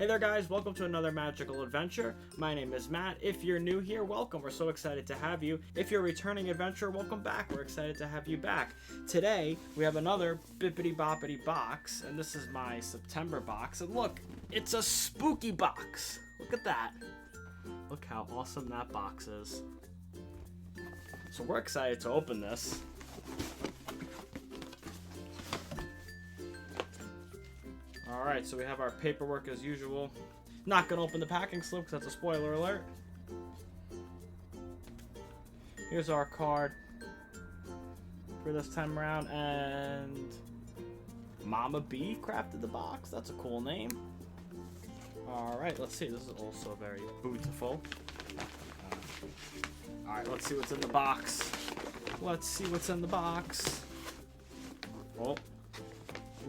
there guys, welcome to another magical adventure. My name is Matt. If you're new here, welcome. We're so excited to have you. If you're a returning adventurer, welcome back. We're excited to have you back. Today, we have another Bibbidi Bobbidi Box, and this is my September box. And look, it's a spooky box. Look at that. Look how awesome that box is. So we're excited to open this. Alright, so we have our paperwork as usual. Not gonna open the packing slip because that's a spoiler alert. Here's our card for this time around, and Mama B crafted the box. That's a cool name. Alright, let's see. This is also very beautiful. Alright, let's see what's in the box. Let's see what's in the box. Oh,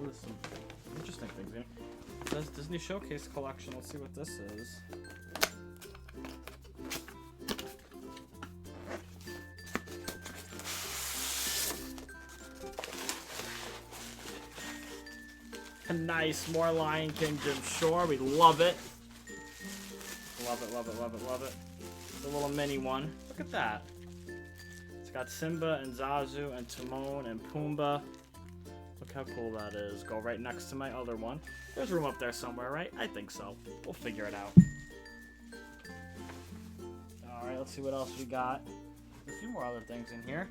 there's some interesting things in here. It says Disney Showcase Collection. Let's see what this is. Nice, more Lion King Jim Shore. We love it. Love it, love it, love it, love it. The little mini one. Look at that. It's got Simba and Zazu and Timon and Pumbaa. Look how cool that is. Go right next to my other one. There's room up there somewhere, right? I think so. We'll figure it out. Alright, let's see what else we got. A few more other things in here.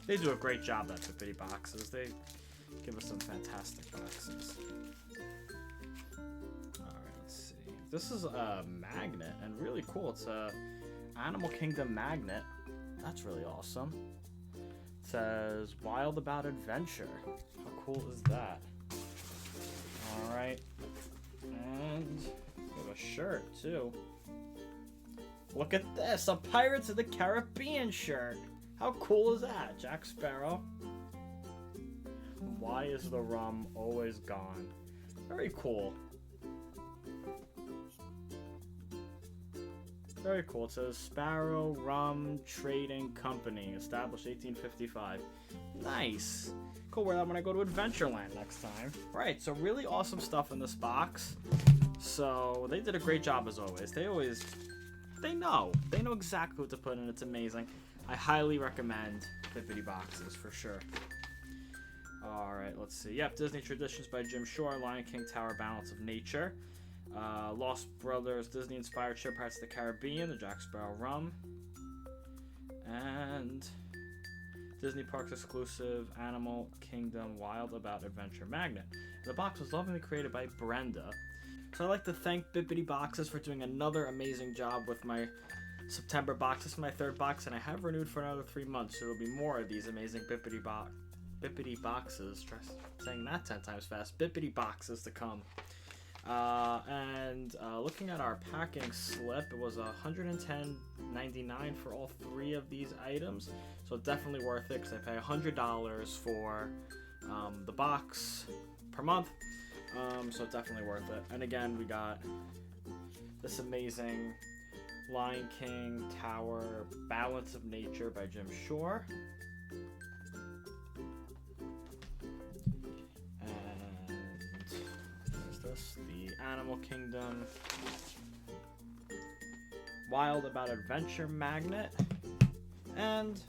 They do a great job at Bibbidi Boxes. They give us some fantastic boxes. Alright, let's see. This is a magnet, and really cool. It's a Animal Kingdom magnet. That's really awesome. It says, Wild About Adventure. How cool is that? Alright. And we have a shirt, too. Look at this! A Pirates of the Caribbean shirt! How cool is that? Jack Sparrow. Why is the rum always gone? Very cool. Very cool. It says Sparrow Rum Trading Company, established 1855. Nice. Cool. Wear that when I go to Adventureland next time. Right. So really awesome stuff in this box. So they did a great job as always. They know exactly what to put in. It's amazing. I highly recommend Bibbidi Boxes for sure. Alright, let's see. Yep, Disney Traditions by Jim Shore, Lion King Tower Balance of Nature, Lost Brothers Disney Inspired Ship Pirates of the Caribbean, the Jack Sparrow Rum, and Disney Parks exclusive Animal Kingdom Wild About Adventure magnet. The box was lovingly created by Brenda. So I'd like to thank Bibbidi Boxes for doing another amazing job with my September box. This is my third box, and I have renewed for another 3 months, so there'll be more of these amazing Bibbidi Boxes. Try saying that 10 times fast. Bibbidi Boxes to come. Looking at our packing slip, it was $110.99 for all 3 of these items, so definitely worth it because I pay $100 for the box per month, so definitely worth it. And again, we got this amazing Lion King Tower Balance of Nature by Jim Shore. And what's this? The Animal Kingdom Wild About Adventure magnet. And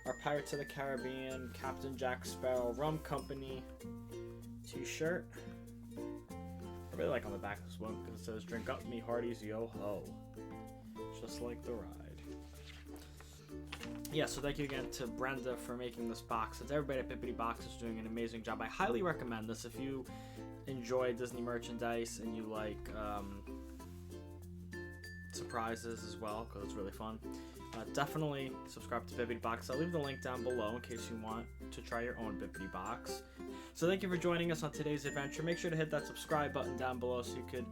our Pirates of the Caribbean Captain Jack Sparrow Rum Company t-shirt. I really like on the back of this one because it says, Drink up me hearties, yo ho. Just like the ride. Yeah, so thank you again to Brenda for making this box. And everybody at Bibbidi Box is doing an amazing job. I highly recommend this if you enjoy Disney merchandise and you like surprises as well, because it's really fun. Definitely subscribe to Bibbidi Box. I'll leave the link down below in case you want to try your own Bibbidi Box. So thank you for joining us on today's adventure. Make sure to hit that subscribe button down below so you could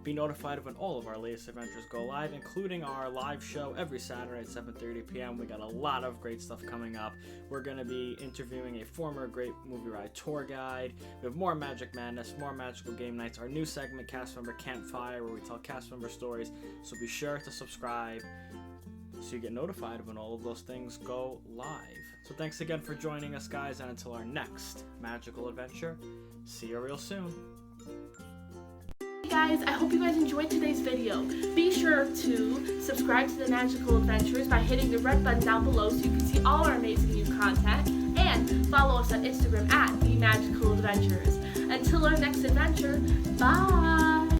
be notified of when all of our latest adventures go live, including our live show every Saturday at 7:30 p.m. We got a lot of great stuff coming up. We're going to be interviewing a former Great Movie Ride tour guide. We have more Magic Madness, more magical game nights, our new segment, Cast Member Campfire, where we tell cast member stories. So be sure to subscribe so you get notified when all of those things go live. So thanks again for joining us, guys, and until our next magical adventure, see you real soon. Hey guys, I hope you guys enjoyed today's video. Be sure to subscribe to the Magical Adventurers by hitting the red button down below so you can see all our amazing new content, and follow us on Instagram at themagicaladventurers. Until our next adventure, bye!